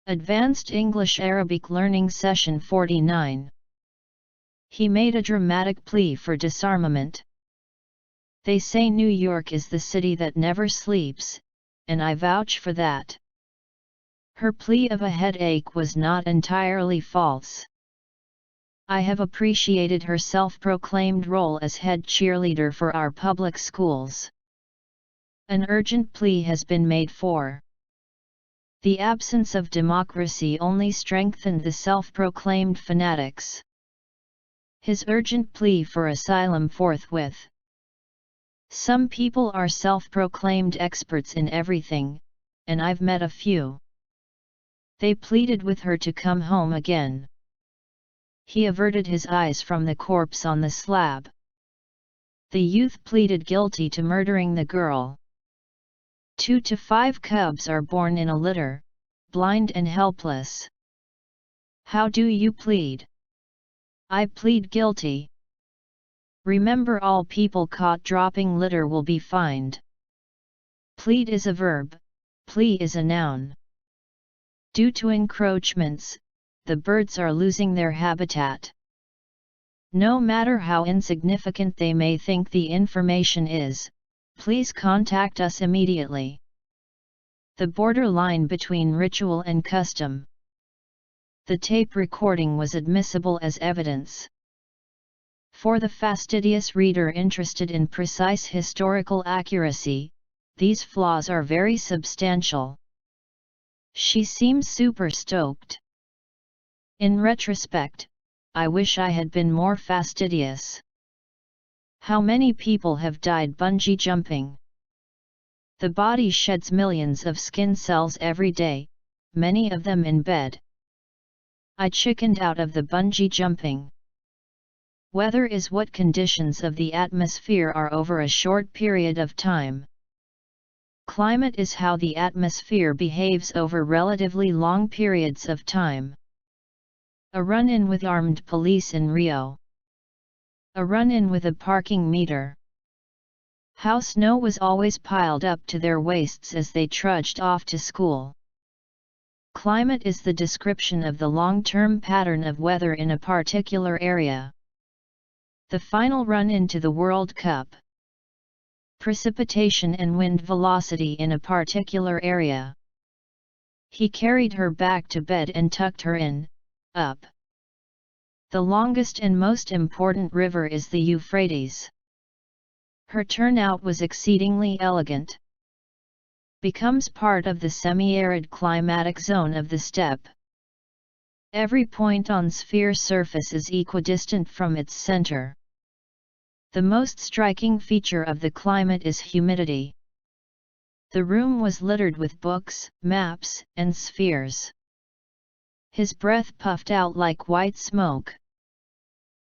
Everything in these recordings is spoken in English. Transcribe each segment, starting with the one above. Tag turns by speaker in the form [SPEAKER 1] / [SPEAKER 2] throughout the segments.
[SPEAKER 1] Advanced English Arabic Learning Session 49. He made a dramatic plea for disarmament. They say New York is the city that never sleeps, and I vouch for that. Her plea of a headache was not entirely false. I have appreciated her self-proclaimed role as head cheerleader for our public schools. An urgent plea has been made for. The absence of democracy only strengthened the self-proclaimed fanatics. His urgent plea for asylum forthwith. Some people are self-proclaimed experts in everything, and I've met a few. They pleaded with her to come home again. He averted his eyes from the corpse on the slab. The youth pleaded guilty to murdering the girl. 2 to 5 cubs are born in a litter, blind and helpless. How do you plead? I plead guilty. Remember, all people caught dropping litter will be fined. Plead is a verb, plea is a noun. Due to encroachments, the birds are losing their habitat. No matter how insignificant they may think the information is, please contact us immediately. The borderline between ritual and custom. The tape recording was admissible as evidence. For the fastidious reader interested in precise historical accuracy, these flaws are very substantial. She seems super stoked. In retrospect, I wish I had been more fastidious. How many people have died bungee jumping? The body sheds millions of skin cells every day, many of them in bed. I chickened out of the bungee jumping. Weather is what conditions of the atmosphere are over a short period of time. Climate is how the atmosphere behaves over relatively long periods of time. A run-in with armed police in Rio. A run-in with a parking meter. How snow was always piled up to their waists as they trudged off to school. Climate is the description of the long-term pattern of weather in a particular area. The final run into the World Cup. Precipitation and wind velocity in a particular area. He carried her back to bed and tucked her in, up. The longest and most important river is the Euphrates. Her turnout was exceedingly elegant. Becomes part of the semi-arid climatic zone of the steppe. Every point on sphere surface is equidistant from its center. The most striking feature of the climate is humidity. The room was littered with books, maps, and spheres. His breath puffed out like white smoke.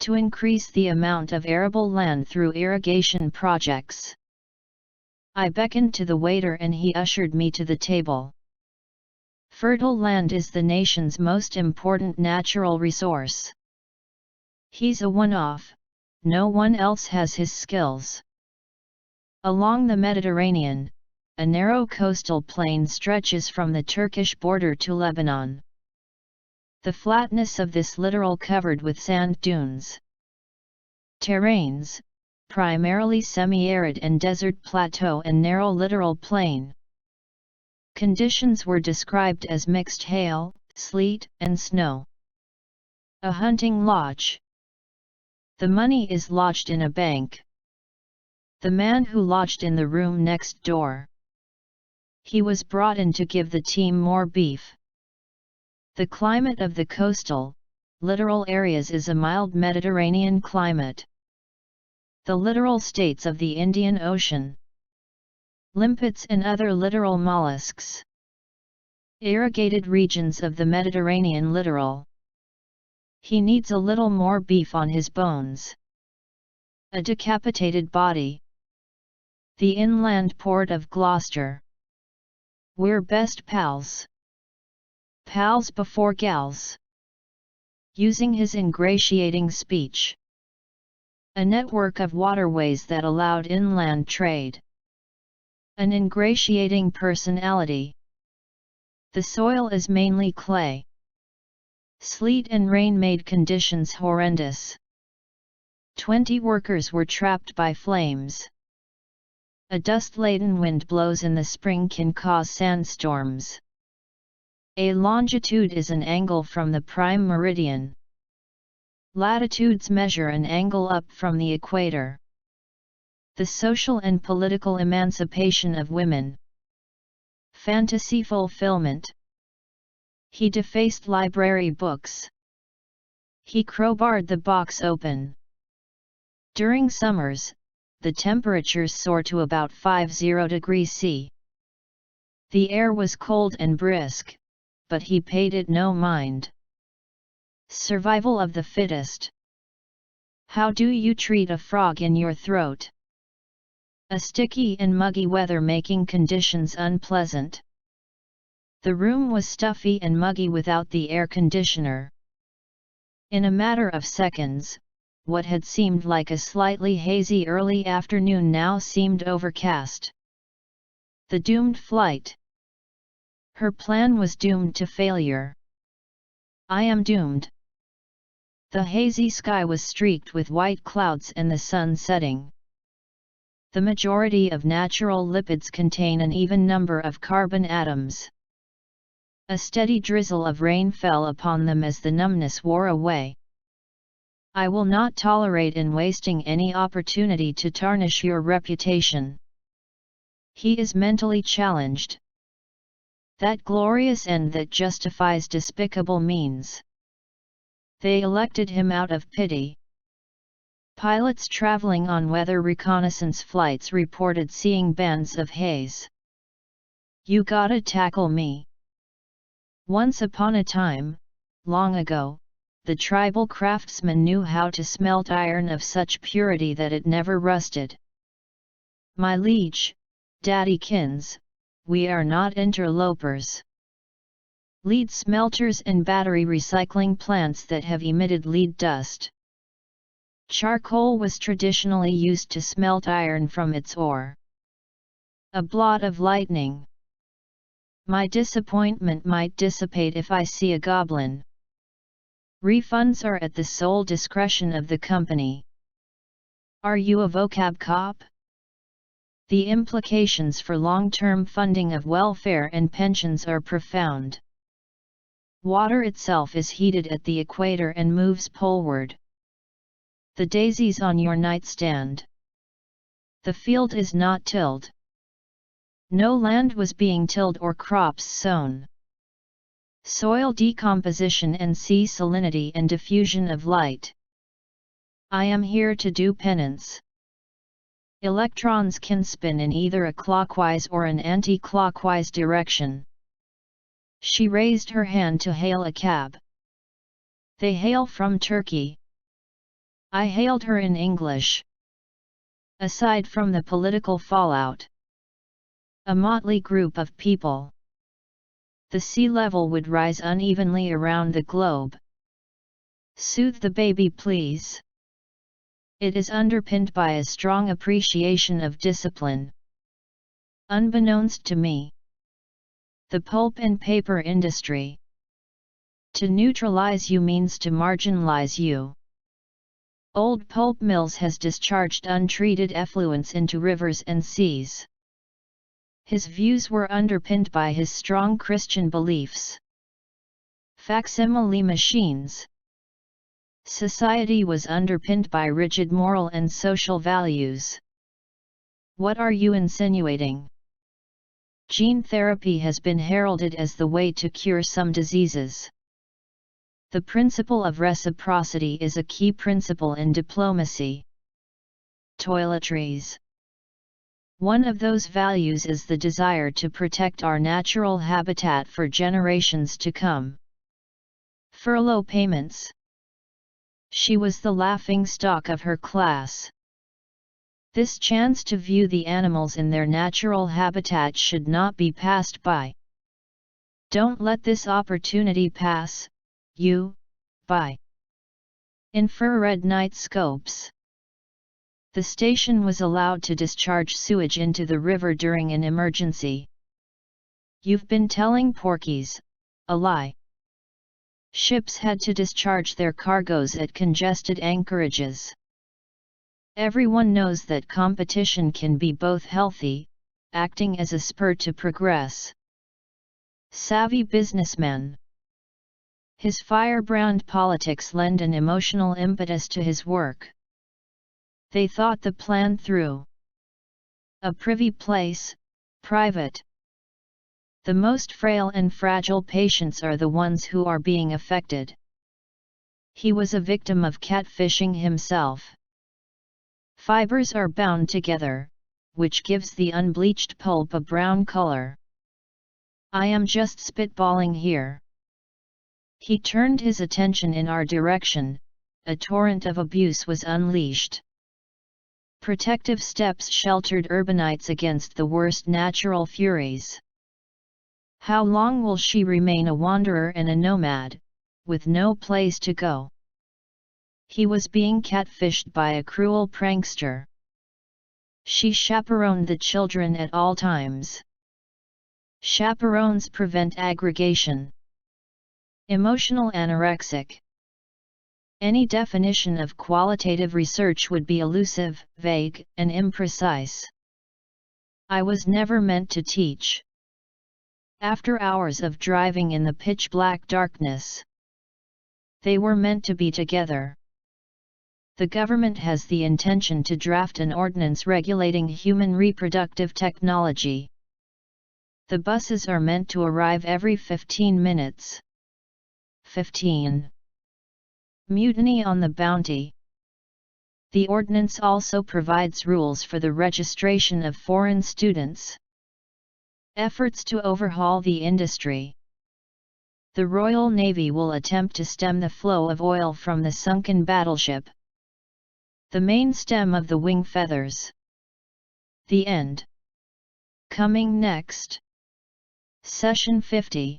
[SPEAKER 1] To increase the amount of arable land through irrigation projects. I beckoned to the waiter and he ushered me to the table. Fertile land is the nation's most important natural resource. He's a one-off, no one else has his skills. Along the Mediterranean, a narrow coastal plain stretches from the Turkish border to Lebanon. The flatness of this littoral covered with sand dunes. Terrains, primarily semi-arid and desert plateau and narrow littoral plain. Conditions were described as mixed hail, sleet, and snow. A hunting lodge. The money is lodged in a bank. The man who lodged in the room next door. He was brought in to give the team more beef. The climate of the coastal, littoral areas is a mild Mediterranean climate. The littoral states of the Indian Ocean. Limpets and other littoral mollusks. Irrigated regions of the Mediterranean littoral. He needs a little more beef on his bones. A decapitated body. The inland port of Gloucester. We're best pals. Pals before gals. Using his ingratiating speech. A network of waterways that allowed inland trade. An ingratiating personality. The soil is mainly clay. Sleet and rain made conditions horrendous. 20 workers were trapped by flames. A dust-laden wind blows in the spring can cause sandstorms. A longitude is an angle from the prime meridian. Latitudes measure an angle up from the equator. The social and political emancipation of women. Fantasy fulfillment. He defaced library books. He crowbarred the box open. During summers, the temperatures soar to about 50 degrees C. The air was cold and brisk, but he paid it no mind. Survival of the fittest. How do you treat a frog in your throat? A sticky and muggy weather making conditions unpleasant. The room was stuffy and muggy without the air conditioner. In a matter of seconds, what had seemed like a slightly hazy early afternoon now seemed overcast. The doomed flight. Her plan was doomed to failure. I am doomed. The hazy sky was streaked with white clouds and the sun setting. The majority of natural lipids contain an even number of carbon atoms. A steady drizzle of rain fell upon them as the numbness wore away. I will not tolerate in wasting any opportunity to tarnish your reputation. He is mentally challenged. That glorious end that justifies despicable means. They elected him out of pity. Pilots traveling on weather reconnaissance flights reported seeing bands of haze. You gotta tackle me. Once upon a time, long ago, the tribal craftsmen knew how to smelt iron of such purity that it never rusted. My liege, daddykins, we are not interlopers. Lead smelters and battery recycling plants that have emitted lead dust. Charcoal was traditionally used to smelt iron from its ore. A blot of lightning. My disappointment might dissipate if I see a goblin. Refunds are at the sole discretion of the company. Are you a vocab cop? The implications for long-term funding of welfare and pensions are profound. Water itself is heated at the equator and moves poleward. The daisies on your nightstand. The field is not tilled. No land was being tilled or crops sown. Soil decomposition and sea salinity and diffusion of light. I am here to do penance. Electrons can spin in either a clockwise or an anti-clockwise direction. She raised her hand to hail a cab. They hail from Turkey. I hailed her in English. Aside from the political fallout. A motley group of people. The sea level would rise unevenly around the globe. Soothe the baby, please. It is underpinned by a strong appreciation of discipline. Unbeknownst to me. The pulp and paper industry. To neutralize you means to marginalize you. Old pulp mills has discharged untreated effluents into rivers and seas. His views were underpinned by his strong Christian beliefs. Facsimile machines. Society was underpinned by rigid moral and social values. What are you insinuating? Gene therapy has been heralded as the way to cure some diseases. The principle of reciprocity is a key principle in diplomacy. Toiletries. One of those values is the desire to protect our natural habitat for generations to come. Furlough payments. She was the laughingstock of her class. This chance to view the animals in their natural habitat should not be passed by. Don't let this opportunity pass, you, by. Infrared night scopes. The station was allowed to discharge sewage into the river during an emergency. You've been telling porkies a lie. Ships had to discharge their cargoes at congested anchorages. Everyone knows that competition can be both healthy, acting as a spur to progress. Savvy businessman. His firebrand politics lend an emotional impetus to his work. They thought the plan through. A privy place, private. The most frail and fragile patients are the ones who are being affected. He was a victim of catfishing himself. Fibers are bound together, which gives the unbleached pulp a brown color. I am just spitballing here. He turned his attention in our direction. A torrent of abuse was unleashed. Protective steps sheltered urbanites against the worst natural furies. How long will she remain a wanderer and a nomad, with no place to go? He was being catfished by a cruel prankster. She chaperoned the children at all times. Chaperones prevent aggregation. Emotional anorexic. Any definition of qualitative research would be elusive, vague, and imprecise. I was never meant to teach. After hours of driving in the pitch-black darkness, they were meant to be together. The government has the intention to draft an ordinance regulating human reproductive technology. The buses are meant to arrive every 15 minutes. 15. Mutiny on the Bounty. The ordinance also provides rules for the registration of foreign students. Efforts to overhaul the industry. The Royal Navy will attempt to stem the flow of oil from the sunken battleship. The main stem of the wing feathers. The end. Coming next. Session 50.